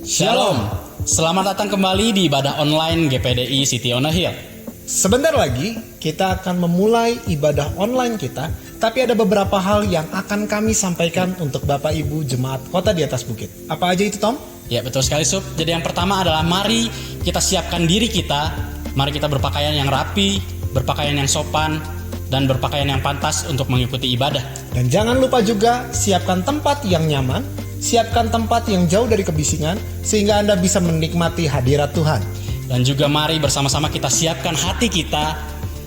Shalom, selamat datang kembali di ibadah online GPDI City on a Hill. Sebentar lagi kita akan memulai ibadah online kita, tapi ada beberapa hal yang akan kami sampaikan untuk Bapak Ibu Jemaat Kota di Atas Bukit. Apa aja itu, Tom? Ya, betul sekali, Sub. Jadi yang pertama adalah mari kita siapkan diri kita. Mari kita berpakaian yang rapi, berpakaian yang sopan, dan berpakaian yang pantas untuk mengikuti ibadah. Dan jangan lupa juga siapkan tempat yang nyaman, siapkan tempat yang jauh dari kebisingan, sehingga Anda bisa menikmati hadirat Tuhan. Dan juga mari bersama-sama kita siapkan hati kita,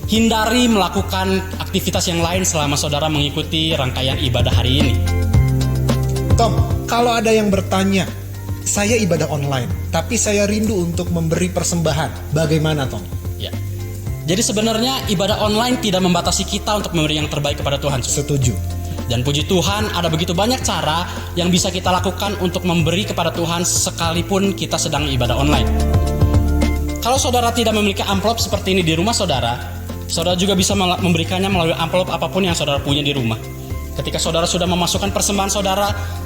hindari melakukan aktivitas yang lain selama saudara mengikuti rangkaian ibadah hari ini. Tom, kalau ada yang bertanya, saya ibadah online, tapi saya rindu untuk memberi persembahan, bagaimana, Tom? Ya. Jadi sebenarnya ibadah online tidak membatasi kita untuk memberi yang terbaik kepada Tuhan. Setuju. Dan puji Tuhan, ada begitu banyak cara yang bisa kita lakukan untuk memberi kepada Tuhan sekalipun kita sedang ibadah online. Kalau saudara tidak memiliki amplop seperti ini di rumah saudara juga bisa memberikannya melalui amplop apapun yang saudara punya di rumah. Ketika saudara sudah memasukkan persembahan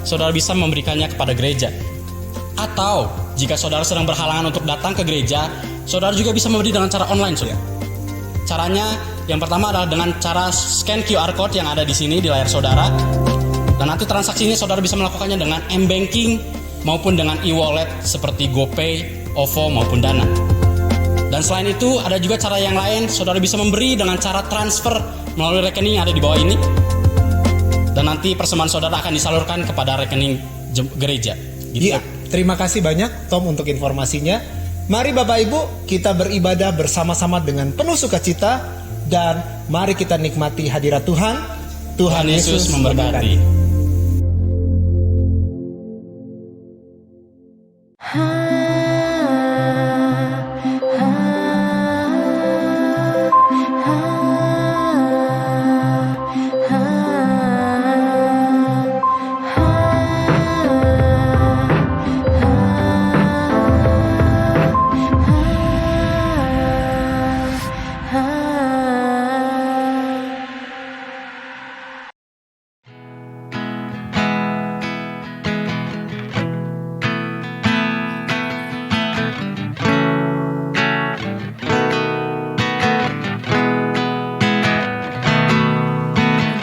saudara bisa memberikannya kepada gereja. Atau jika saudara sedang berhalangan untuk datang ke gereja, saudara juga bisa memberi dengan cara online, saudara. Caranya yang pertama adalah dengan cara scan QR code yang ada di sini di layar saudara. Dan nanti transaksinya saudara bisa melakukannya dengan M-Banking maupun dengan e-wallet seperti GoPay, OVO maupun Dana. Dan selain itu ada juga cara yang lain, saudara bisa memberi dengan cara transfer melalui rekening yang ada di bawah ini. Dan nanti persembahan saudara akan disalurkan kepada rekening gereja. Gitu. Iya, terima kasih banyak Tom untuk informasinya. Mari Bapak Ibu, kita beribadah bersama-sama dengan penuh sukacita dan mari kita nikmati hadirat Tuhan. Tuhan Yesus memberkati.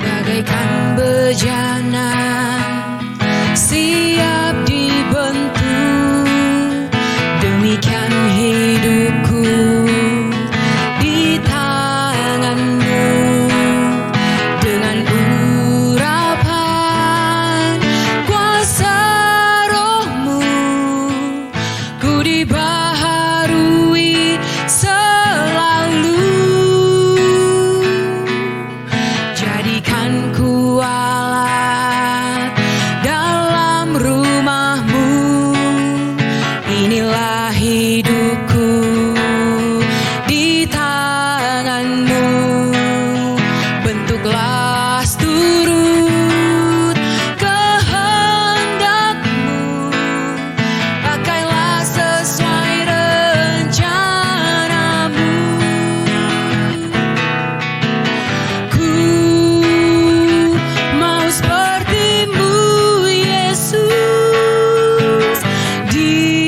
Bagaikan bejana siap dibentuk, demikian hidupku di tanganmu. Dengan urapan kuasa rohmu, ku dibaharui selalu. Jadikan ku alat dalam rumahmu, inilah hidupku di tanganmu. Bentuklah seturut kehendakmu, pakailah sesuai rencanamu. Ku mau seperti-Mu, Yesus, di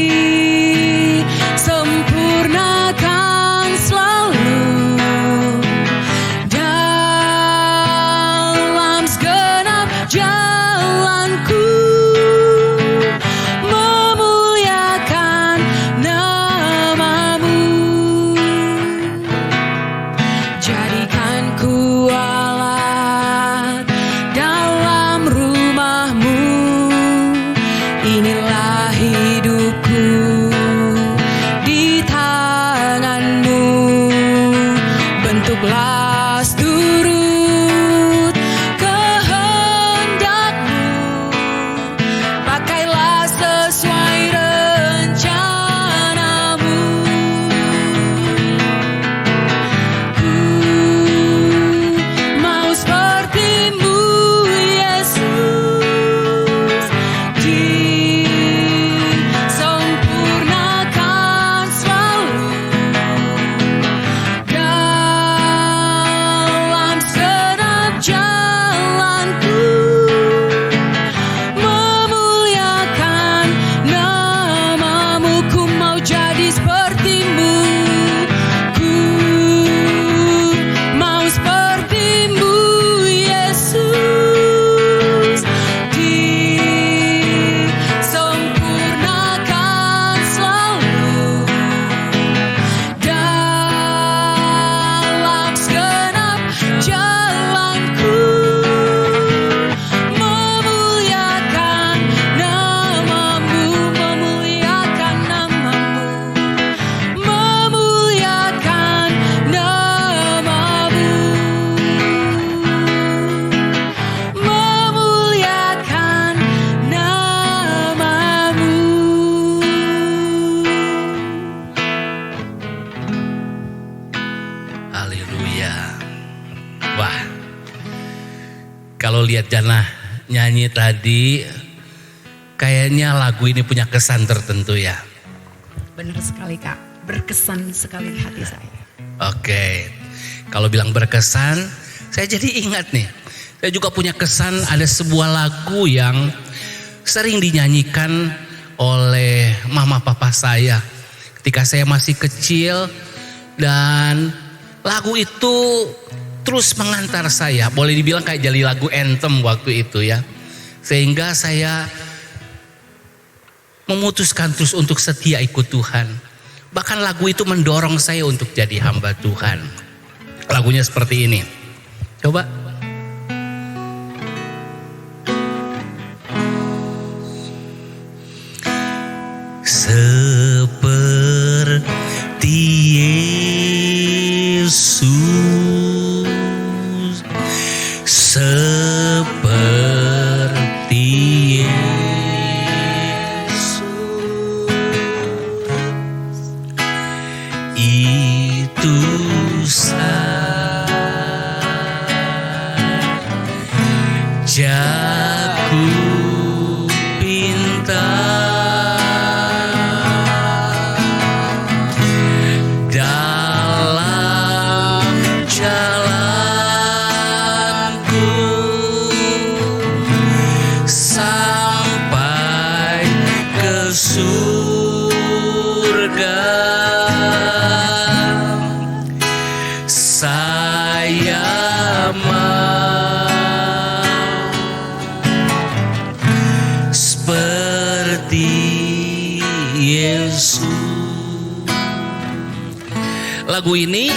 lihat Jana nyanyi tadi, kayaknya lagu ini punya kesan tertentu ya. Benar sekali Kak, berkesan sekali di hati saya. Oke, kalau bilang berkesan, saya jadi ingat nih. Saya juga punya kesan, ada sebuah lagu yang sering dinyanyikan oleh mama papa saya ketika saya masih kecil, dan lagu itu terus mengantar saya. Boleh dibilang kayak jadi lagu anthem waktu itu ya. Sehingga saya memutuskan terus untuk setia ikut Tuhan. Bahkan lagu itu mendorong saya untuk jadi hamba Tuhan. Lagunya seperti ini. Coba. Seperti Yesus, seperti Yesus, itu saja ku pinta. Lagu ini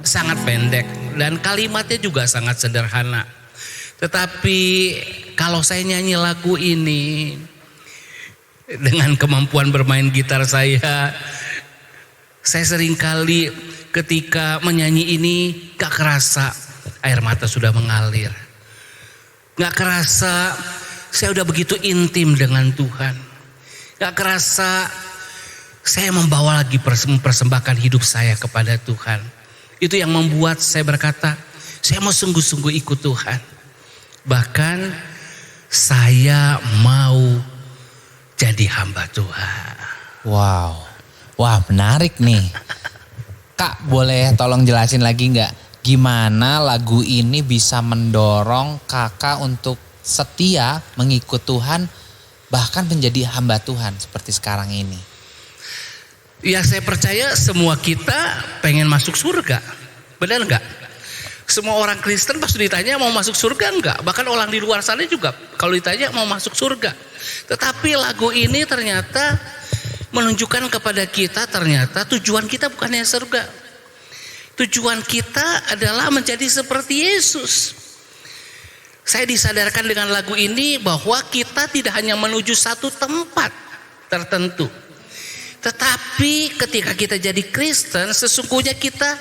sangat pendek dan kalimatnya juga sangat sederhana. Tetapi kalau saya nyanyi lagu ini dengan kemampuan bermain gitar saya seringkali ketika menyanyi ini gak kerasa air mata sudah mengalir. Gak kerasa saya udah begitu intim dengan Tuhan. Gak kerasa saya membawa lagi mempersembahkan hidup saya kepada Tuhan. Itu yang membuat saya berkata, saya mau sungguh-sungguh ikut Tuhan. Bahkan saya mau jadi hamba Tuhan. Wow, wah menarik nih. Kak, boleh tolong jelasin lagi nggak? Gimana lagu ini bisa mendorong kakak untuk setia mengikut Tuhan, bahkan menjadi hamba Tuhan seperti sekarang ini? Ya, saya percaya semua kita pengen masuk surga. Benar enggak? Semua orang Kristen pasti ditanya mau masuk surga enggak? Bahkan orang di luar sana juga kalau ditanya mau masuk surga. Tetapi lagu ini ternyata menunjukkan kepada kita ternyata tujuan kita bukannya surga. Tujuan kita adalah menjadi seperti Yesus. Saya disadarkan dengan lagu ini bahwa kita tidak hanya menuju satu tempat tertentu. Tetapi ketika kita jadi Kristen, sesungguhnya kita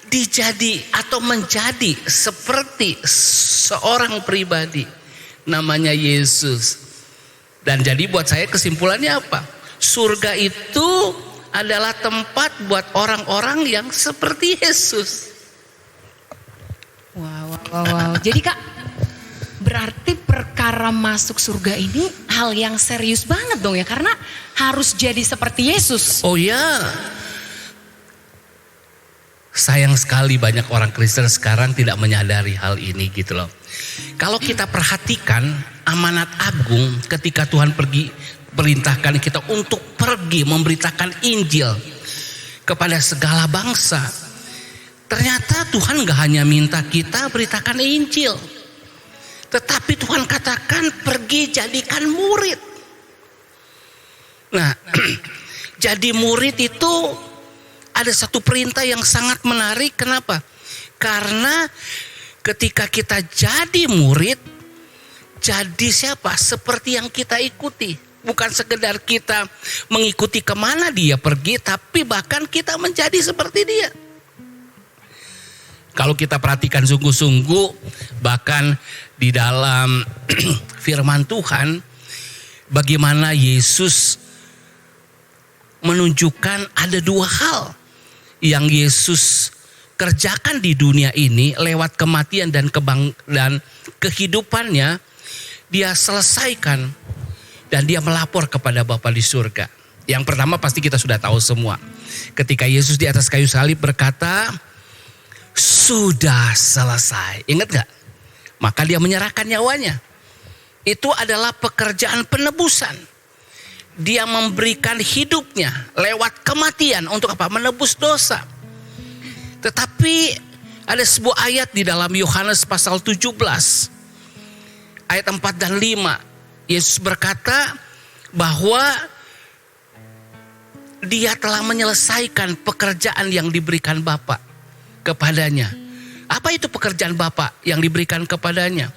dijadi atau menjadi seperti seorang pribadi namanya Yesus. Dan jadi buat saya kesimpulannya apa? Surga itu adalah tempat buat orang-orang yang seperti Yesus. Wow. Jadi Kak, berarti perkara masuk surga ini hal yang serius banget dong ya, karena harus jadi seperti Yesus. Oh ya, sayang sekali banyak orang Kristen sekarang tidak menyadari hal ini gitu loh. Kalau kita perhatikan amanat agung ketika Tuhan perintahkan kita untuk pergi memberitakan Injil kepada segala bangsa. Ternyata Tuhan gak hanya minta kita beritakan Injil, tetapi Tuhan katakan pergi jadikan murid. Nah, jadi murid itu ada satu perintah yang sangat menarik. Kenapa? Karena ketika kita jadi murid, jadi siapa? Seperti yang kita ikuti. Bukan sekedar kita mengikuti kemana dia pergi, tapi bahkan kita menjadi seperti dia. Kalau kita perhatikan sungguh-sungguh, bahkan di dalam firman Tuhan, bagaimana Yesus menunjukkan ada dua hal yang Yesus kerjakan di dunia ini lewat kematian dan kehidupannya, dia selesaikan dan dia melapor kepada Bapa di surga. Yang pertama pasti kita sudah tahu semua. Ketika Yesus di atas kayu salib berkata, sudah selesai. Ingat gak? Maka dia menyerahkan nyawanya. Itu adalah pekerjaan penebusan. Dia memberikan hidupnya lewat kematian untuk apa? Menebus dosa. Tetapi ada sebuah ayat di dalam Yohanes pasal 17. Ayat 4 dan 5. Yesus berkata bahwa dia telah menyelesaikan pekerjaan yang diberikan Bapa kepadanya. Apa itu pekerjaan Bapa yang diberikan kepadanya?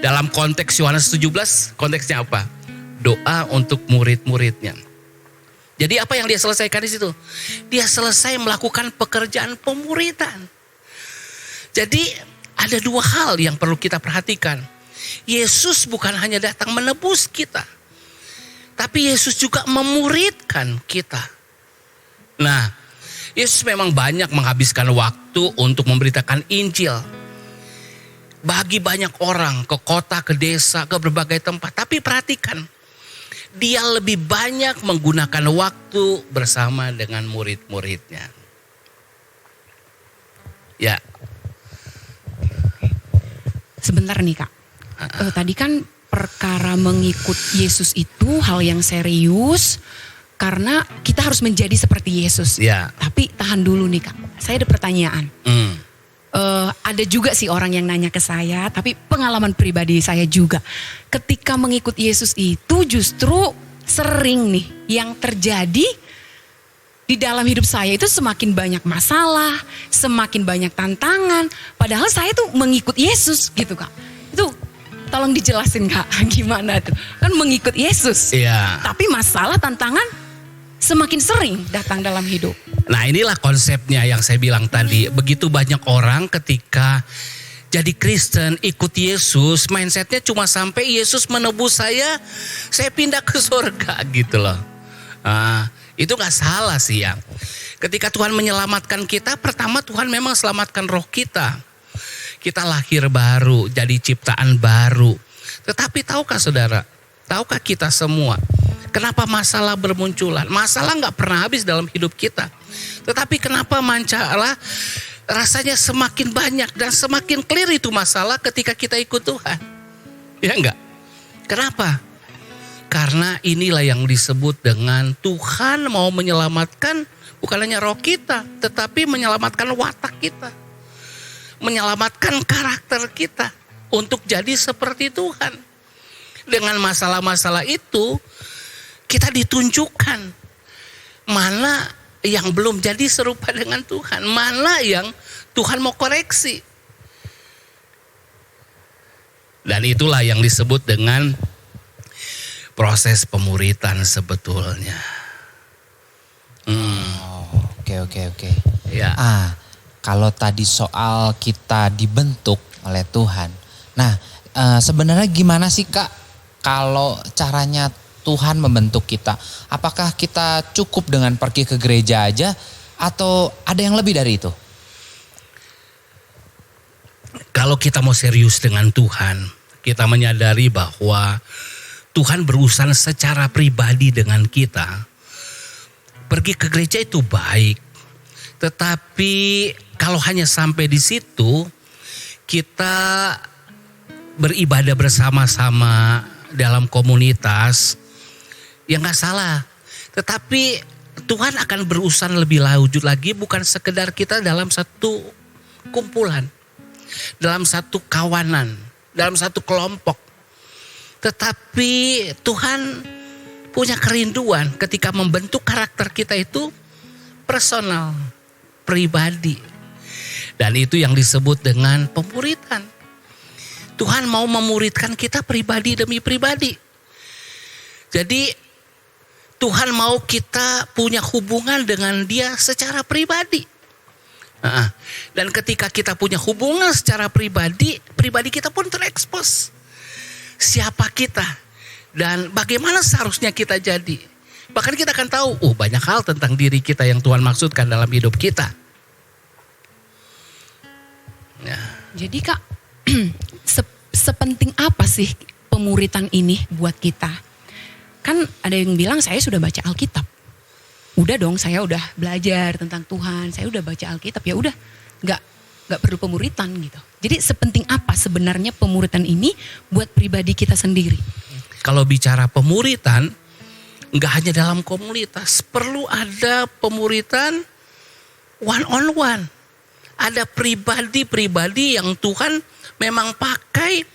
Dalam konteks Yohanes 17, konteksnya apa? Doa untuk murid-muridnya. Jadi apa yang dia selesaikan di situ? Dia selesai melakukan pekerjaan pemuridan. Jadi ada dua hal yang perlu kita perhatikan. Yesus bukan hanya datang menebus kita, tapi Yesus juga memuridkan kita. Nah, Yesus memang banyak menghabiskan waktu untuk memberitakan Injil bagi banyak orang, ke kota, ke desa, ke berbagai tempat. Tapi perhatikan, dia lebih banyak menggunakan waktu bersama dengan murid-muridnya. Ya. Sebentar nih Kak. Tadi kan perkara mengikut Yesus itu hal yang serius karena kita harus menjadi seperti Yesus. Ya. Tapi tahan dulu nih Kak. Saya ada pertanyaan. Ada juga sih orang yang nanya ke saya, tapi pengalaman pribadi saya juga. Ketika mengikut Yesus itu justru sering nih yang terjadi di dalam hidup saya itu semakin banyak masalah, semakin banyak tantangan. Padahal saya tuh mengikut Yesus gitu Kak. Itu tolong dijelasin Kak, gimana tuh? Kan mengikut Yesus, Iya. tapi masalah, tantangan semakin sering datang dalam hidup. Nah inilah konsepnya yang saya bilang tadi. Begitu banyak orang ketika jadi Kristen ikut Yesus, mindsetnya cuma sampai Yesus menebus saya pindah ke surga gitu loh. Itu gak salah sih ya. Ketika Tuhan menyelamatkan kita, pertama Tuhan memang selamatkan roh kita. Kita lahir baru, jadi ciptaan baru. Tetapi tahukah saudara, tahukah kita semua, kenapa masalah bermunculan? Masalah gak pernah habis dalam hidup kita. Tetapi kenapa masalah rasanya semakin banyak dan semakin clear itu masalah ketika kita ikut Tuhan. Ya enggak? Kenapa? Karena inilah yang disebut dengan Tuhan mau menyelamatkan bukan hanya roh kita, tetapi menyelamatkan watak kita. Menyelamatkan karakter kita untuk jadi seperti Tuhan. Dengan masalah-masalah itu kita ditunjukkan mana yang belum jadi serupa dengan Tuhan, mana yang Tuhan mau koreksi. Dan itulah yang disebut dengan proses pemuritan sebetulnya. Oke. Ya. Kalau tadi soal kita dibentuk oleh Tuhan. Nah, sebenarnya gimana sih Kak kalau caranya Tuhan membentuk kita? Apakah kita cukup dengan pergi ke gereja aja atau ada yang lebih dari itu? Kalau kita mau serius dengan Tuhan, kita menyadari bahwa Tuhan berurusan secara pribadi dengan kita. Pergi ke gereja itu baik, tetapi kalau hanya sampai di situ, kita beribadah bersama-sama dalam komunitas, ya gak salah. Tetapi Tuhan akan berurusan lebih lanjut lagi, bukan sekedar kita dalam satu kumpulan, dalam satu kawanan, dalam satu kelompok. Tetapi Tuhan punya kerinduan ketika membentuk karakter kita itu personal, pribadi. Dan itu yang disebut dengan pemuritan. Tuhan mau memuridkan kita pribadi demi pribadi. Jadi Tuhan mau kita punya hubungan dengan Dia secara pribadi. Dan ketika kita punya hubungan secara pribadi, pribadi kita pun terekspos. Siapa kita dan bagaimana seharusnya kita jadi. Bahkan kita akan tahu banyak hal tentang diri kita yang Tuhan maksudkan dalam hidup kita. Ya. Jadi Kak, sepenting apa sih pemuritan ini buat kita? Kan ada yang bilang saya sudah baca Alkitab. Udah dong, saya udah belajar tentang Tuhan, saya udah baca Alkitab, ya udah nggak perlu pemuritan gitu. Jadi sepenting apa sebenarnya pemuritan ini buat pribadi kita sendiri? Kalau bicara pemuritan, nggak hanya dalam komunitas, perlu ada pemuritan one on one. Ada pribadi-pribadi yang Tuhan memang pakai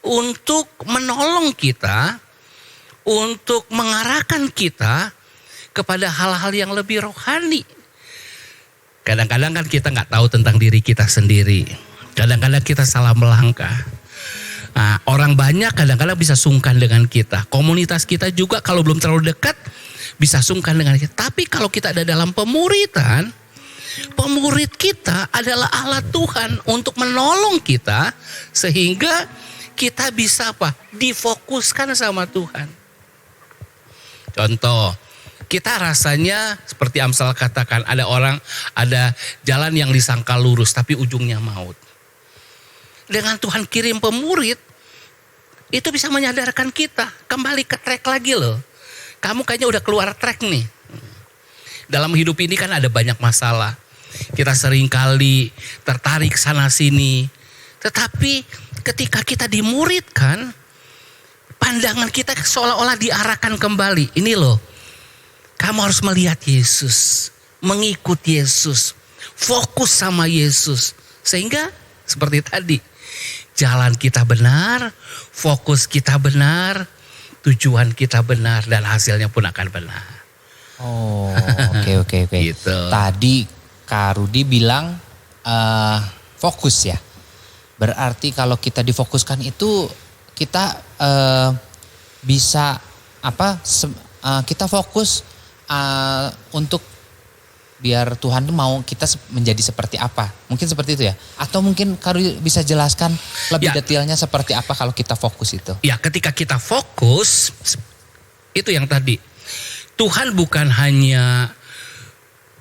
untuk menolong kita, untuk mengarahkan kita kepada hal-hal yang lebih rohani. Kadang-kadang kan kita nggak tahu tentang diri kita sendiri. Kadang-kadang kita salah melangkah. Nah, orang banyak kadang-kadang bisa sungkan dengan kita. Komunitas kita juga kalau belum terlalu dekat bisa sungkan dengan kita. Tapi kalau kita ada dalam pemuritan, pemurid kita adalah alat Tuhan untuk menolong kita sehingga kita bisa apa? Difokuskan sama Tuhan. Contoh, kita rasanya seperti Amsal katakan, ada jalan yang disangka lurus tapi ujungnya maut. Dengan Tuhan kirim pemurid, itu bisa menyadarkan kita kembali ke track lagi loh. Kamu kayaknya udah keluar track nih. Dalam hidup ini kan ada banyak masalah. Kita seringkali tertarik sana sini. Tetapi ketika kita dimuridkan, pandangan kita seolah-olah diarahkan kembali. Ini loh, kamu harus melihat Yesus, mengikut Yesus, fokus sama Yesus. Sehingga seperti tadi, jalan kita benar, fokus kita benar, tujuan kita benar, dan hasilnya pun akan benar. Oh, oke. Gitu. Tadi Kak Rudi bilang fokus ya. Berarti kalau kita difokuskan itu kita bisa kita fokus untuk biar Tuhan tuh mau kita menjadi seperti apa. Mungkin seperti itu ya. Atau mungkin Kak Rudi bisa jelaskan lebih detailnya seperti apa kalau kita fokus itu. Ya, ketika kita fokus, itu yang tadi. Tuhan bukan hanya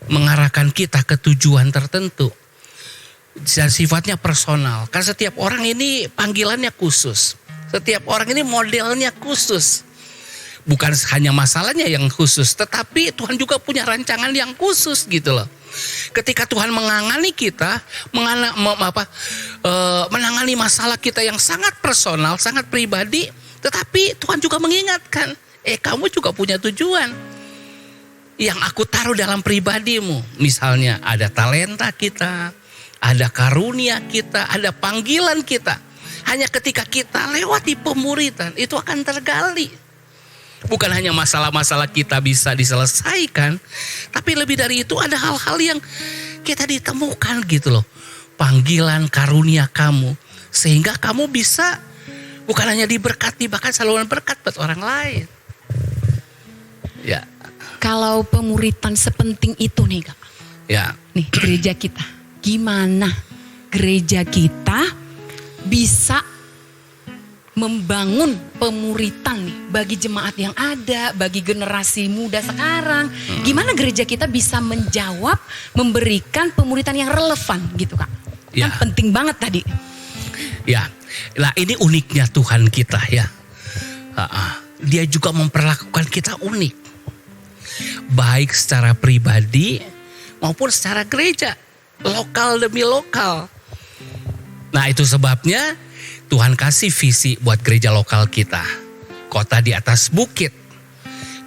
mengarahkan kita ke tujuan tertentu. Dan sifatnya personal. Karena setiap orang ini panggilannya khusus. Setiap orang ini modelnya khusus. Bukan hanya masalahnya yang khusus, tetapi Tuhan juga punya rancangan yang khusus gitu loh. Ketika Tuhan mengangani kita, menangani masalah kita yang sangat personal, sangat pribadi, tetapi Tuhan juga mengingatkan, kamu juga punya tujuan yang aku taruh dalam pribadimu. Misalnya ada talenta kita, ada karunia kita, ada panggilan kita. Hanya ketika kita lewati pemuritan, itu akan tergali. Bukan hanya masalah-masalah kita bisa diselesaikan, tapi lebih dari itu ada hal-hal yang kita ditemukan gitu loh. Panggilan karunia kamu, sehingga kamu bisa bukan hanya diberkati, bahkan saluran berkat buat orang lain. Ya. Kalau pemuritan sepenting itu nih Kak. Ya. Nih gereja kita, gimana gereja kita bisa membangun pemuritan nih bagi jemaat yang ada, bagi generasi muda sekarang. Gimana gereja kita bisa menjawab, memberikan pemuritan yang relevan gitu Kak. Ya. Kan penting banget tadi. Ya, nah ini uniknya Tuhan kita ya. Dia juga memperlakukan kita unik. Baik secara pribadi maupun secara gereja. Lokal demi lokal. Nah itu sebabnya Tuhan kasih visi buat gereja lokal kita. Kota di atas bukit.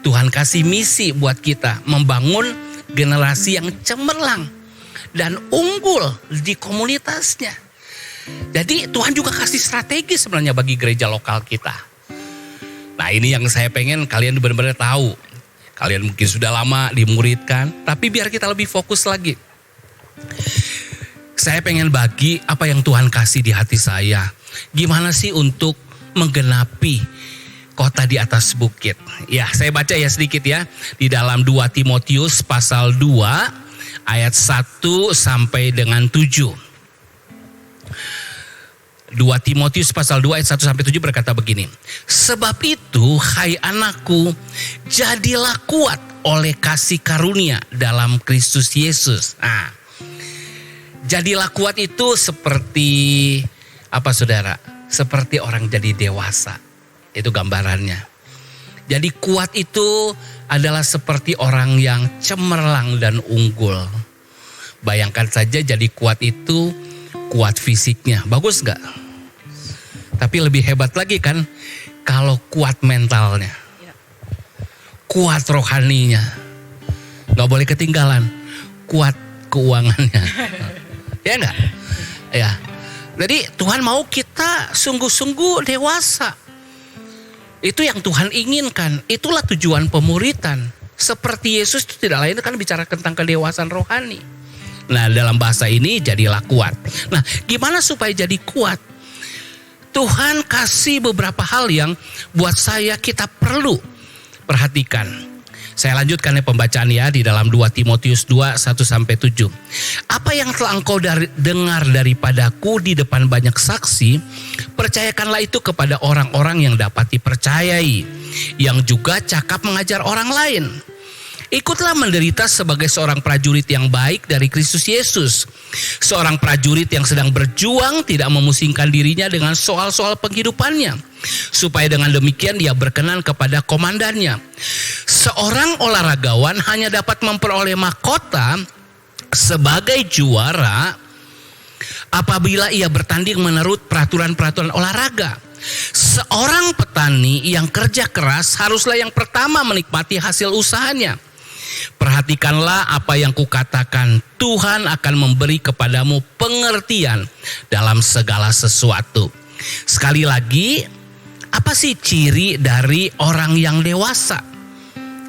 Tuhan kasih misi buat kita. Membangun generasi yang cemerlang. Dan unggul di komunitasnya. Jadi Tuhan juga kasih strategi sebenarnya bagi gereja lokal kita. Nah ini yang saya pengen kalian benar-benar tahu. Kalian mungkin sudah lama dimuridkan. Tapi biar kita lebih fokus lagi. Saya pengen bagi apa yang Tuhan kasih di hati saya. Gimana sih untuk menggenapi kota di atas bukit. Ya saya baca ya sedikit ya. Di dalam 2 Timotius pasal 2 ayat 1 sampai dengan 7. 2 Timotius pasal 2 ayat 1 sampai 7 berkata begini. Sebab itu hai anakku, jadilah kuat oleh kasih karunia dalam Kristus Yesus. Nah, Jadilah kuat itu seperti apa saudara? Seperti orang jadi dewasa. Itu gambarannya. Jadi kuat itu adalah seperti orang yang cemerlang dan unggul. Bayangkan saja jadi kuat itu kuat fisiknya. Bagus gak? Tapi lebih hebat lagi kan kalau kuat mentalnya. Kuat rohaninya. Gak boleh ketinggalan. Kuat keuangannya. Ya enggak? Ya. Jadi Tuhan mau kita sungguh-sungguh dewasa. Itu yang Tuhan inginkan. Itulah tujuan pemuritan. Seperti Yesus itu tidak lain kan bicara tentang kedewasaan rohani. Nah, dalam bahasa ini jadilah kuat. Nah, gimana supaya jadi kuat? Tuhan kasih beberapa hal yang buat kita perlu perhatikan. Saya lanjutkan pembacaan ya di dalam 2 Timotius 2, 1-7. Apa yang telah engkau dengar daripadaku di depan banyak saksi, percayakanlah itu kepada orang-orang yang dapat dipercayai, yang juga cakap mengajar orang lain. Ikutlah menderita sebagai seorang prajurit yang baik dari Kristus Yesus. Seorang prajurit yang sedang berjuang tidak memusingkan dirinya dengan soal-soal penghidupannya. Supaya dengan demikian dia berkenan kepada komandannya. Seorang olahragawan hanya dapat memperoleh mahkota sebagai juara apabila ia bertanding menurut peraturan-peraturan olahraga. Seorang petani yang kerja keras haruslah yang pertama menikmati hasil usahanya. Perhatikanlah apa yang kukatakan, Tuhan akan memberi kepadamu pengertian dalam segala sesuatu. Sekali lagi, apa sih ciri dari orang yang dewasa?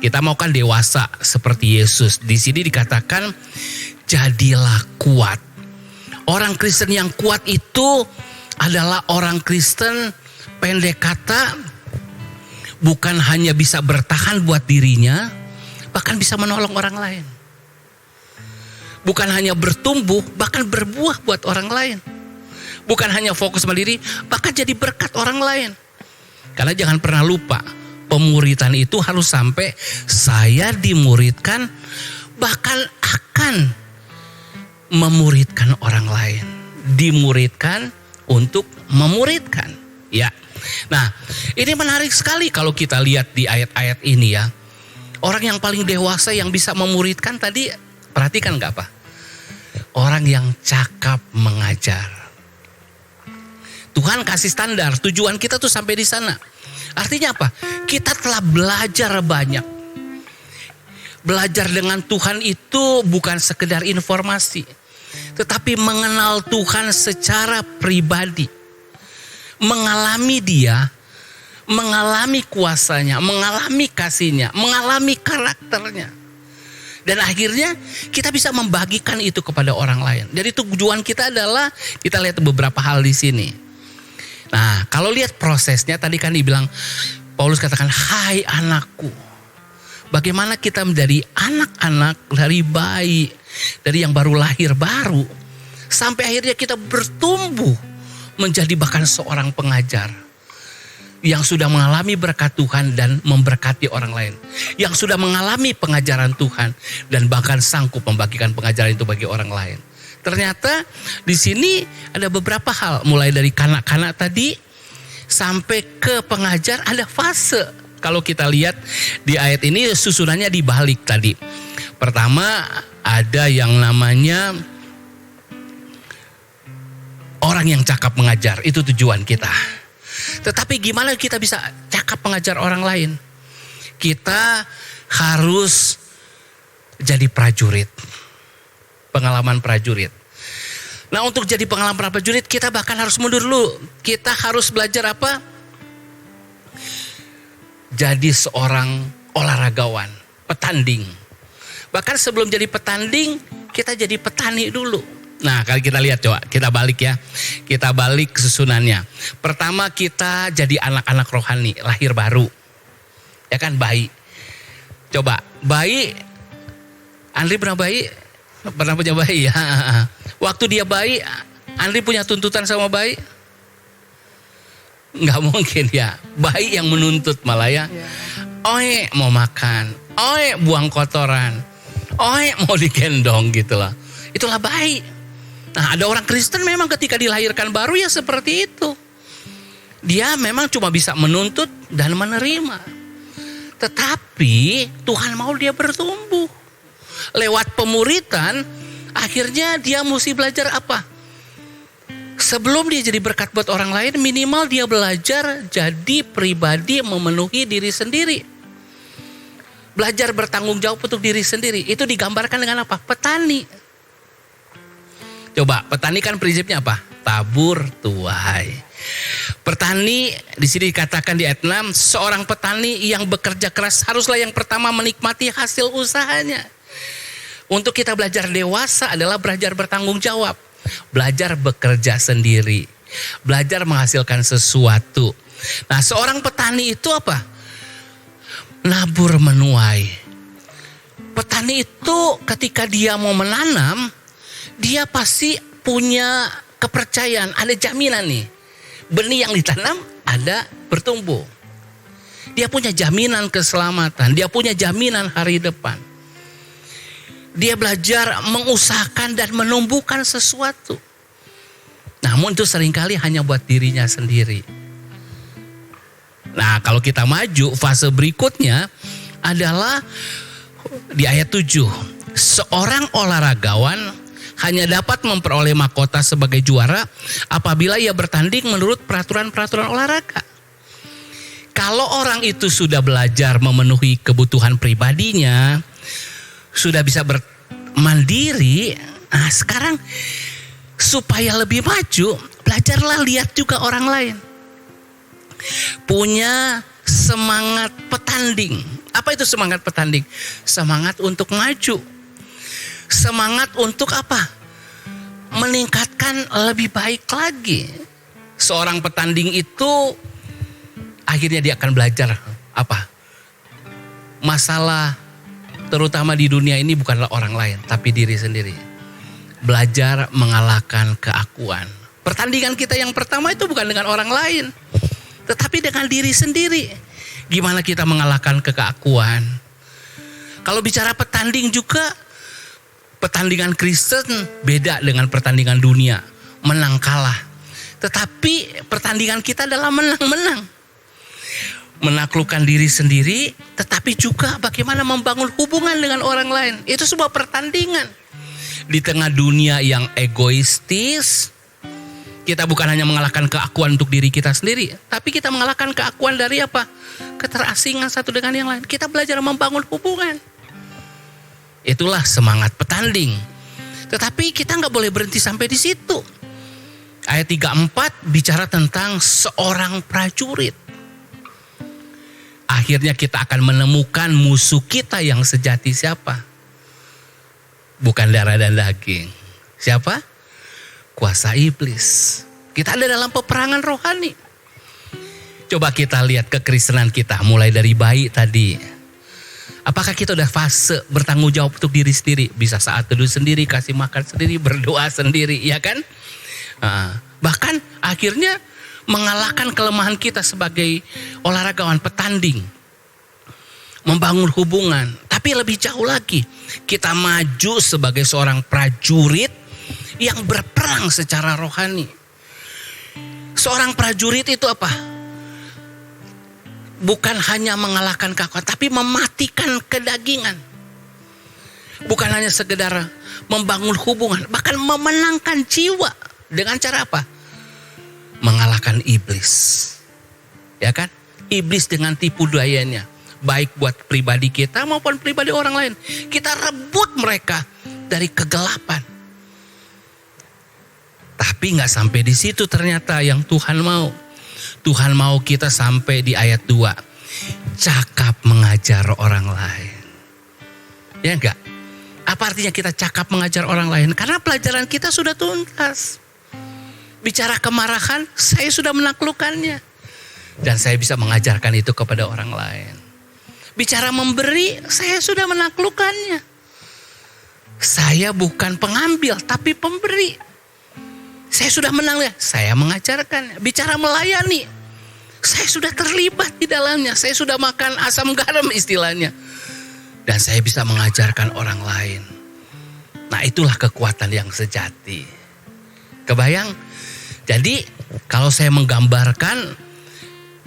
Kita mau kan dewasa seperti Yesus. Di sini dikatakan jadilah kuat. Orang Kristen yang kuat itu adalah orang Kristen, pendek kata, bukan hanya bisa bertahan buat dirinya, bahkan bisa menolong orang lain. Bukan hanya bertumbuh, bahkan berbuah buat orang lain. Bukan hanya fokus mandiri, bahkan jadi berkat orang lain. Karena jangan pernah lupa, pemuritan itu harus sampai saya dimuridkan, bahkan akan memuridkan orang lain. Dimuridkan untuk memuridkan. Ya. Nah, ini menarik sekali kalau kita lihat di ayat-ayat ini ya. Orang yang paling dewasa yang bisa memuridkan tadi, perhatikan gak apa? Orang yang cakap mengajar. Tuhan kasih standar, tujuan kita tuh sampai di sana. Artinya apa? Kita telah belajar banyak. Belajar dengan Tuhan itu bukan sekedar informasi, tetapi mengenal Tuhan secara pribadi. Mengalami Dia, mengalami kuasanya, mengalami kasihnya, mengalami karakternya. Dan akhirnya kita bisa membagikan itu kepada orang lain. Jadi tujuan kita adalah, kita lihat beberapa hal di sini. Nah, kalau lihat prosesnya tadi kan dibilang, Paulus katakan, hai anakku. Bagaimana kita menjadi anak-anak dari bayi, dari yang baru lahir baru, sampai akhirnya kita bertumbuh menjadi bahkan seorang pengajar. Yang sudah mengalami berkat Tuhan dan memberkati orang lain. Yang sudah mengalami pengajaran Tuhan dan bahkan sanggup membagikan pengajaran itu bagi orang lain. Ternyata di sini ada beberapa hal. Mulai dari kanak-kanak tadi sampai ke pengajar ada fase. Kalau kita lihat di ayat ini susunannya dibalik tadi. Pertama ada yang namanya orang yang cakap mengajar. Itu tujuan kita. Tetapi gimana kita bisa cakap mengajar orang lain? Kita harus jadi prajurit. Pengalaman prajurit. Nah, untuk jadi pengalaman prajurit kita bahkan harus mundur dulu. Kita harus belajar apa? Jadi seorang olahragawan, petanding. Bahkan sebelum jadi petanding, kita jadi petani dulu. Nah, kalau kita lihat coba, kita balik ya. Kita balik susunannya. Pertama kita jadi anak-anak rohani, lahir baru. Ya kan, bayi. Coba, bayi, Andri pernah bayi? Pernah punya bayi ya? Waktu dia bayi, Andri punya tuntutan sama bayi? Nggak mungkin ya. Bayi yang menuntut malah ya. Oe mau makan, oe buang kotoran, oe mau digendong gitu lah. Itulah bayi. Nah, ada orang Kristen memang ketika dilahirkan baru ya seperti itu. Dia memang cuma bisa menuntut dan menerima. Tetapi Tuhan mau dia bertumbuh. Lewat pemuritan, akhirnya dia mesti belajar apa? Sebelum dia jadi berkat buat orang lain, minimal dia belajar jadi pribadi memenuhi diri sendiri. Belajar bertanggung jawab untuk diri sendiri. Itu digambarkan dengan apa? Petani. Coba, petani kan prinsipnya apa? Tabur tuai. Petani di sini dikatakan di ayat 6, seorang petani yang bekerja keras haruslah yang pertama menikmati hasil usahanya. Untuk kita belajar dewasa adalah belajar bertanggung jawab. Belajar bekerja sendiri. Belajar menghasilkan sesuatu. Nah, seorang petani itu apa? Nabur menuai. Petani itu ketika dia mau menanam, dia pasti punya kepercayaan, ada jaminan nih. Benih yang ditanam ada bertumbuh. Dia punya jaminan keselamatan, dia punya jaminan hari depan. Dia belajar mengusahakan dan menumbuhkan sesuatu. Namun itu seringkali hanya buat dirinya sendiri. Nah, kalau kita maju, fase berikutnya adalah di ayat 7. Seorang olahragawan hanya dapat memperoleh mahkota sebagai juara apabila ia bertanding menurut peraturan-peraturan olahraga. Kalau orang itu sudah belajar memenuhi kebutuhan pribadinya, sudah bisa bermandiri, nah sekarang supaya lebih maju, belajarlah lihat juga orang lain. Punya semangat petanding. Apa itu semangat petanding? Semangat untuk maju. Semangat untuk apa? Meningkatkan lebih baik lagi. Seorang petanding itu akhirnya dia akan belajar apa? Masalah terutama di dunia ini bukanlah orang lain, tapi diri sendiri. Belajar mengalahkan keakuan. Pertandingan kita yang pertama itu bukan dengan orang lain, tetapi dengan diri sendiri. Gimana kita mengalahkan keakuan? Kalau bicara petanding juga, pertandingan Kristen beda dengan pertandingan dunia. Menang kalah. Tetapi pertandingan kita adalah menang-menang. Menaklukkan diri sendiri, tetapi juga bagaimana membangun hubungan dengan orang lain. Itu sebuah pertandingan. Di tengah dunia yang egoistis, kita bukan hanya mengalahkan keakuan untuk diri kita sendiri, tapi kita mengalahkan keakuan dari apa? Keterasingan satu dengan yang lain. Kita belajar membangun hubungan. Itulah semangat petanding. Tetapi kita nggak boleh berhenti sampai di situ. Ayat 3-4 bicara tentang seorang prajurit. Akhirnya kita akan menemukan musuh kita yang sejati siapa? Bukan darah dan daging. Siapa? Kuasa iblis. Kita ada dalam peperangan rohani. Coba kita lihat kekristenan kita mulai dari bayi tadi. Apakah kita udah fase bertanggung jawab untuk diri sendiri? Bisa saat teduh sendiri, kasih makan sendiri, berdoa sendiri, ya kan? Bahkan akhirnya mengalahkan kelemahan kita sebagai olahragawan petanding. Membangun hubungan. Tapi lebih jauh lagi, kita maju sebagai seorang prajurit yang berperang secara rohani. Seorang prajurit itu apa? Bukan hanya mengalahkan keakuan, tapi mematikan kedagingan. Bukan hanya sekedar membangun hubungan, bahkan memenangkan jiwa. Dengan cara apa? Mengalahkan iblis. Ya kan? Iblis dengan tipu dayanya. Baik buat pribadi kita maupun pribadi orang lain. Kita rebut mereka dari kegelapan. Tapi gak sampai di situ ternyata yang Tuhan mau. Tuhan mau kita sampai di ayat 2. Cakap mengajar orang lain. Ya enggak? Apa artinya kita cakap mengajar orang lain? Karena pelajaran kita sudah tuntas. Bicara kemarahan, saya sudah menaklukkannya. Dan saya bisa mengajarkan itu kepada orang lain. Bicara memberi, saya sudah menaklukkannya. Saya bukan pengambil, tapi pemberi. Saya sudah menang ya, saya mengajarkan. Bicara melayani, saya sudah terlibat di dalamnya. Saya sudah makan asam garam istilahnya. Dan saya bisa mengajarkan orang lain. Nah itulah kekuatan yang sejati. Kebayang? Jadi kalau saya menggambarkan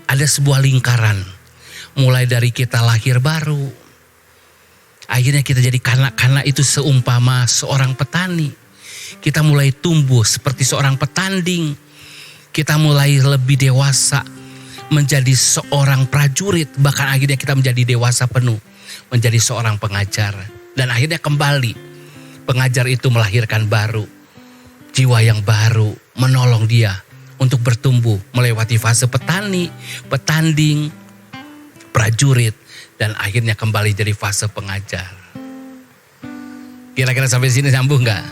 ada sebuah lingkaran. Mulai dari kita lahir baru. Akhirnya kita jadi kanak-kanak itu seumpama seorang petani. Kita mulai tumbuh seperti seorang petanding. Kita mulai lebih dewasa menjadi seorang prajurit. Bahkan akhirnya kita menjadi dewasa penuh. Menjadi seorang pengajar. Dan akhirnya kembali. Pengajar itu melahirkan baru. Jiwa yang baru menolong dia untuk bertumbuh melewati fase petani, petanding, prajurit, dan akhirnya kembali jadi fase pengajar. Kira-kira sampai sini sambung gak?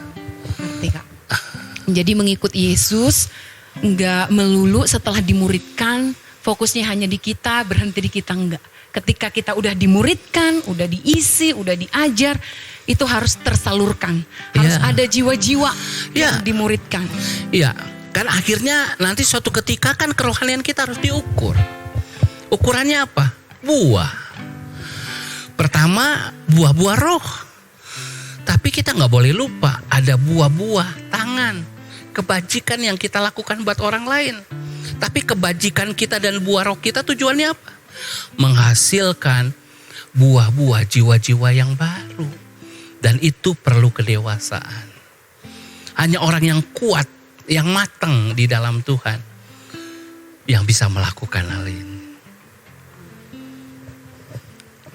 Ngerti Kak. Jadi mengikut Yesus nggak melulu setelah dimuridkan fokusnya hanya di kita, berhenti di kita, enggak. Ketika kita udah dimuridkan, udah diisi, udah diajar, itu harus tersalurkan. Harus ada jiwa-jiwa yang dimuridkan. Iya, kan akhirnya nanti suatu ketika kan kerohanian kita harus diukur. Ukurannya apa? Buah. Pertama, buah-buah roh. Tapi kita nggak boleh lupa ada buah-buah tangan. Kebajikan yang kita lakukan buat orang lain. Tapi kebajikan kita dan buah roh kita tujuannya apa? Menghasilkan buah-buah jiwa-jiwa yang baru. Dan itu perlu kedewasaan. Hanya orang yang kuat, yang matang di dalam Tuhan, yang bisa melakukan hal ini.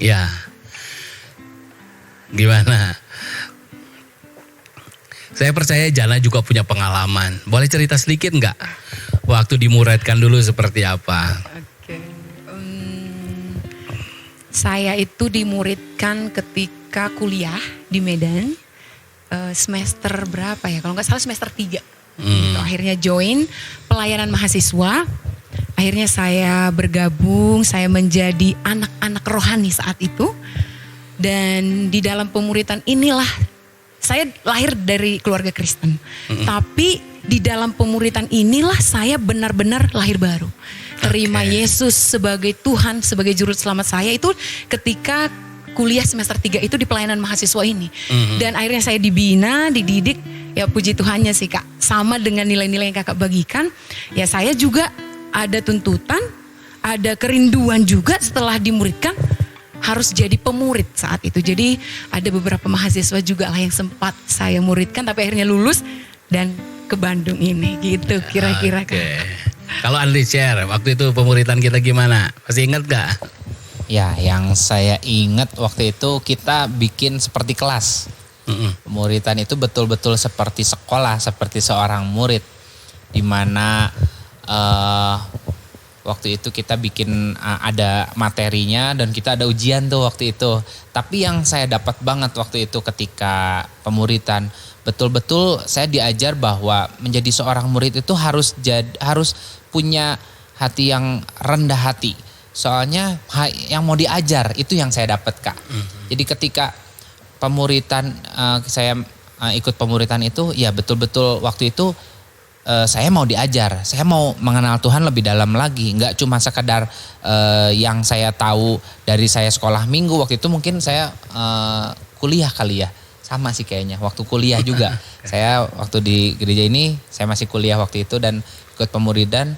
Ya, gimana? Saya percaya Jana juga punya pengalaman. Boleh cerita sedikit nggak? Waktu dimuridkan dulu seperti apa? Oke. Saya itu dimuridkan ketika kuliah di Medan. Semester berapa ya? Kalau nggak salah semester 3. Gitu. Akhirnya join pelayanan mahasiswa. Akhirnya saya bergabung, saya menjadi anak-anak rohani saat itu. Dan di dalam pemuritan inilah, saya lahir dari keluarga Kristen. Tapi di dalam pemuritan inilah saya benar-benar lahir baru. Terima Yesus sebagai Tuhan, sebagai juru selamat saya itu ketika kuliah semester 3 itu di pelayanan mahasiswa ini. Dan akhirnya saya dibina, dididik, ya puji Tuhannya sih Kak. Sama dengan nilai-nilai yang Kakak bagikan, ya saya juga ada tuntutan, ada kerinduan juga setelah dimuridkan harus jadi pemurid saat itu. Jadi ada beberapa mahasiswa juga lah yang sempat saya muridkan tapi akhirnya lulus dan ke Bandung ini gitu kira-kira Kak. Kalau Andri share, waktu itu pemuritan kita gimana? Masih ingat gak? Ya, yang saya ingat waktu itu kita bikin seperti kelas. Pemuritan itu betul-betul seperti sekolah, seperti seorang murid. Dimana waktu itu kita bikin ada materinya dan kita ada ujian tuh waktu itu. Tapi yang saya dapat banget waktu itu ketika pemuritan, betul-betul saya diajar bahwa menjadi seorang murid itu harus punya hati yang rendah hati. Soalnya yang mau diajar itu yang saya dapat Kak. Jadi ketika pemuritan saya ikut pemuritan itu ya betul-betul waktu itu saya mau diajar, saya mau mengenal Tuhan lebih dalam lagi. Enggak cuma sekedar yang saya tahu dari saya sekolah minggu. Waktu itu mungkin saya kuliah kali ya. Sama sih kayaknya, waktu kuliah juga. Saya waktu di gereja ini, saya masih kuliah waktu itu dan ikut pemuridan.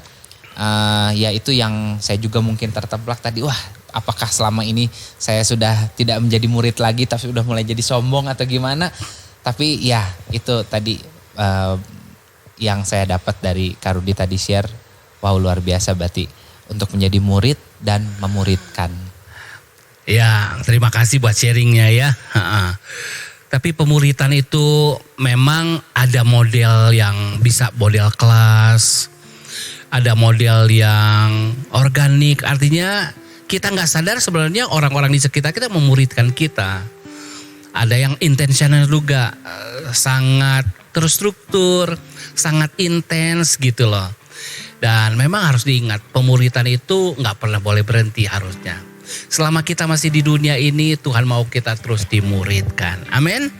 Ya itu yang saya juga mungkin terteblak tadi. Wah, apakah selama ini saya sudah tidak menjadi murid lagi tapi sudah mulai jadi sombong atau gimana. Tapi ya itu tadi yang saya dapat dari Kak Rudi tadi share. Wow, luar biasa berarti untuk menjadi murid dan memuridkan. Ya, terima kasih buat sharingnya ya. Tapi pemuritan itu memang ada model yang bisa model kelas, ada model yang organik. Artinya kita nggak sadar sebenarnya orang-orang di sekitar kita memuridkan kita. Ada yang intentional juga, sangat terstruktur, sangat intens gitu loh. Dan memang harus diingat pemuritan itu nggak pernah boleh berhenti harusnya. Selama kita masih di dunia ini, Tuhan mau kita terus dimuridkan. Amin.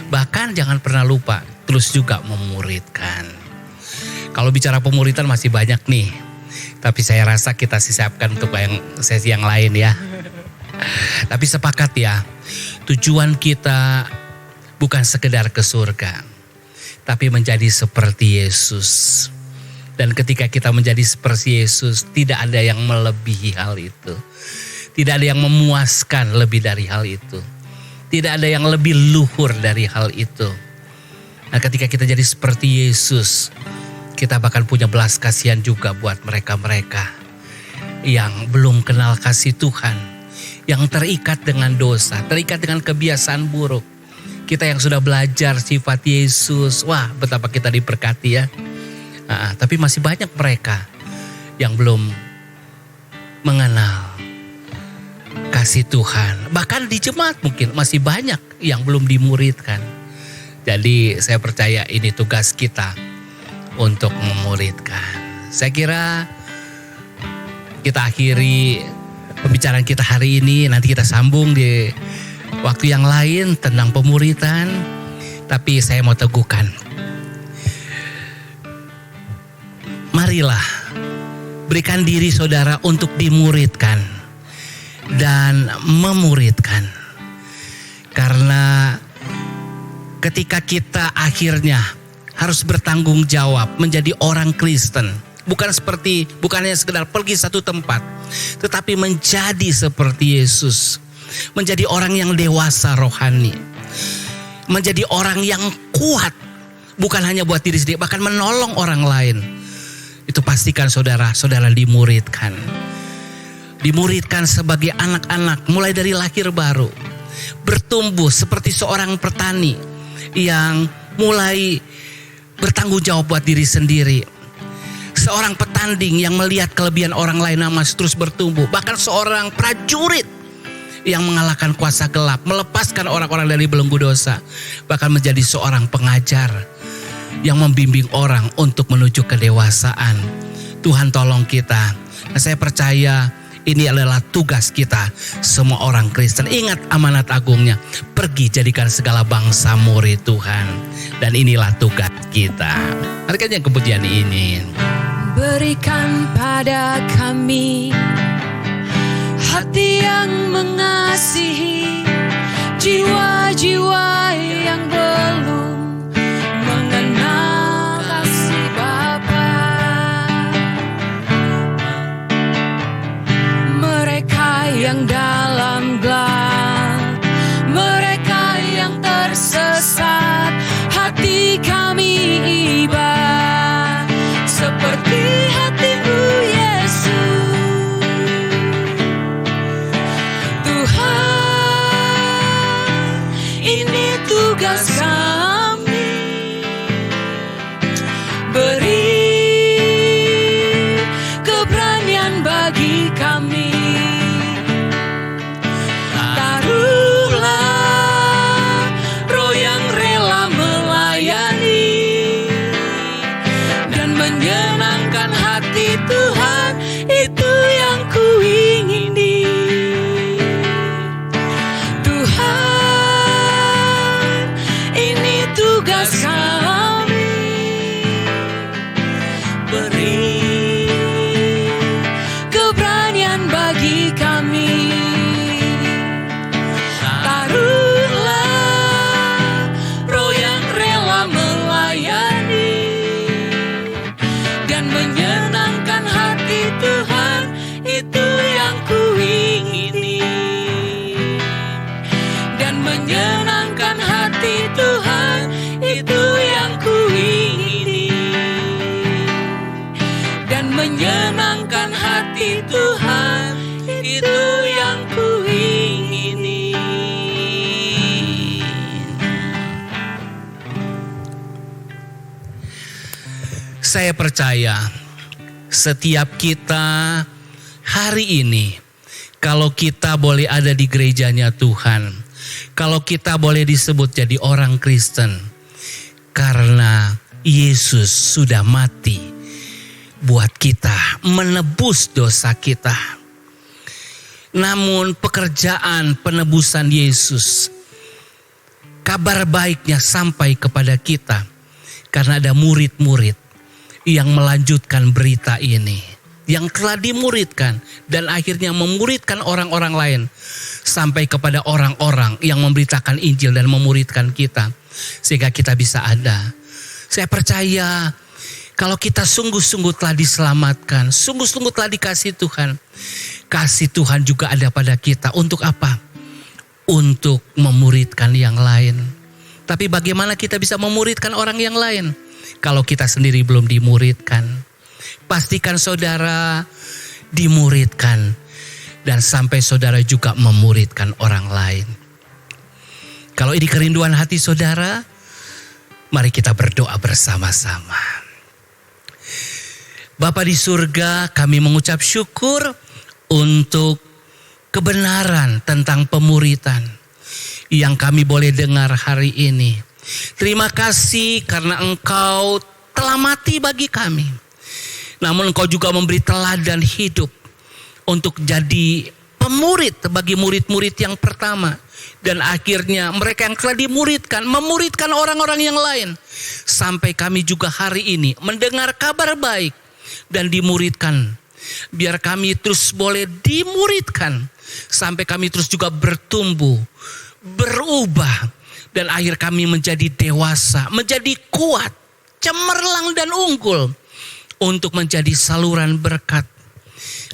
Bahkan jangan pernah lupa terus juga memuridkan. Kalau bicara pemuritan masih banyak nih. Tapi saya rasa kita siapkan untuk yang sesi yang lain ya. Tapi sepakat ya, tujuan kita bukan sekedar ke surga. tapi menjadi seperti Yesus. Dan ketika kita menjadi seperti Yesus, tidak ada yang melebihi hal itu. Tidak ada yang memuaskan lebih dari hal itu. Tidak ada yang lebih luhur dari hal itu. Nah, ketika kita jadi seperti Yesus, kita bahkan punya belas kasihan juga buat mereka-mereka yang belum kenal kasih Tuhan, yang terikat dengan dosa, terikat dengan kebiasaan buruk. Kita yang sudah belajar sifat Yesus, wah betapa kita diberkati ya. Tapi masih banyak mereka yang belum mengenal kasih Tuhan. Bahkan di jemaat mungkin masih banyak yang belum dimuridkan. Jadi saya percaya ini tugas kita untuk memuridkan. Saya kira kita akhiri pembicaraan kita hari ini. Nanti kita sambung di waktu yang lain tentang pemuridan. Tapi saya mau teguhkan, marilah berikan diri saudara untuk dimuridkan dan memuridkan. Karena ketika kita akhirnya harus bertanggung jawab menjadi orang Kristen, bukan hanya sekedar pergi satu tempat, tetapi menjadi seperti Yesus, menjadi orang yang dewasa rohani, menjadi orang yang kuat, bukan hanya buat diri sendiri, bahkan menolong orang lain. Itu pastikan saudara dimuridkan. Dimuridkan sebagai anak-anak mulai dari lahir baru. Bertumbuh seperti seorang petani yang mulai bertanggung jawab buat diri sendiri. Seorang petanding yang melihat kelebihan orang lain masih terus bertumbuh. Bahkan seorang prajurit yang mengalahkan kuasa gelap, melepaskan orang-orang dari belenggu dosa. Bahkan menjadi seorang pengajar yang membimbing orang untuk menuju kedewasaan. Tuhan tolong kita. Nah, saya percaya ini adalah tugas kita semua orang Kristen. Ingat amanat agungnya, pergi jadikan segala bangsa murid Tuhan. Dan inilah tugas kita. Marikan yang kemudian ini. Berikan pada kami hati yang mengasihi, jiwa-jiwa yang belum mengenal kasih Bapa. Mereka yang dalam gelap, mereka yang tersesat, hati kami iba seperti hati-Mu Yesus. Tuhan, ini tugas kami. Beri keberanian bagi kami. Taruhlah roh yang rela melayani dan menyenangkan hati Tuhan, itu yang kuingini. Tuhan, ini tugas kami. Beri keberanian bagi kami. Taruhlah roh yang rela melayani dan menyenangkan hati Tuhan, itu yang kuingini. Dan menyenangkan hati Tuhan, itu yang kuingini. Dan menyenangkan hati Tuhan, itu yang kuingini. Saya percaya setiap kita hari ini, kalau kita boleh ada di gerejanya Tuhan, kalau kita boleh disebut jadi orang Kristen, karena Yesus sudah mati buat kita, menebus dosa kita. Namun pekerjaan penebusan Yesus, kabar baiknya sampai kepada kita, karena ada murid-murid yang melanjutkan berita ini, yang telah dimuridkan dan akhirnya memuridkan orang-orang lain sampai kepada orang-orang yang memberitakan Injil dan memuridkan kita, sehingga kita bisa ada Saya percaya kalau kita sungguh-sungguh telah diselamatkan, sungguh-sungguh telah dikasih Tuhan, kasih Tuhan juga ada pada kita. Untuk apa? Untuk memuridkan yang lain. Tapi bagaimana kita bisa memuridkan orang yang lain kalau kita sendiri belum dimuridkan? Pastikan saudara dimuridkan dan sampai saudara juga memuridkan orang lain. Kalau ini kerinduan hati saudara, mari kita berdoa bersama-sama. Bapa di surga, kami mengucap syukur untuk kebenaran tentang pemuridan yang kami boleh dengar hari ini. Terima kasih karena Engkau telah mati bagi kami. Namun Engkau juga memberi teladan hidup untuk jadi pemurid bagi murid-murid yang pertama. Dan akhirnya mereka yang telah dimuridkan, memuridkan orang-orang yang lain. Sampai kami juga hari ini mendengar kabar baik dan dimuridkan. Biar kami terus boleh dimuridkan. Sampai kami terus juga bertumbuh, berubah. Dan akhir kami menjadi dewasa, menjadi kuat, cemerlang dan unggul. Untuk menjadi saluran berkat.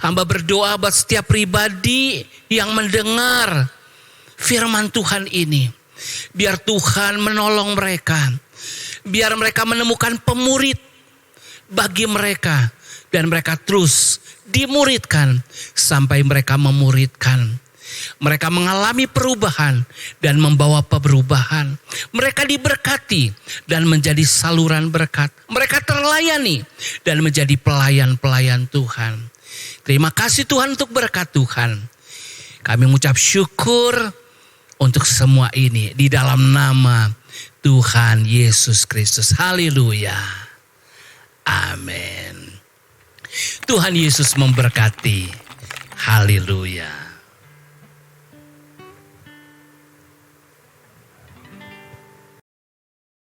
Hamba berdoa buat setiap pribadi yang mendengar firman Tuhan ini. Biar Tuhan menolong mereka. Biar mereka menemukan pemurid bagi mereka. Dan mereka terus dimuridkan sampai mereka memuridkan. Mereka mengalami perubahan dan membawa perubahan. Mereka diberkati dan menjadi saluran berkat. Mereka terlayani dan menjadi pelayan-pelayan Tuhan. Terima kasih Tuhan untuk berkat Tuhan. Kami mengucap syukur untuk semua ini di dalam nama Tuhan Yesus Kristus. Haleluya. Amin. Tuhan Yesus memberkati. Haleluya.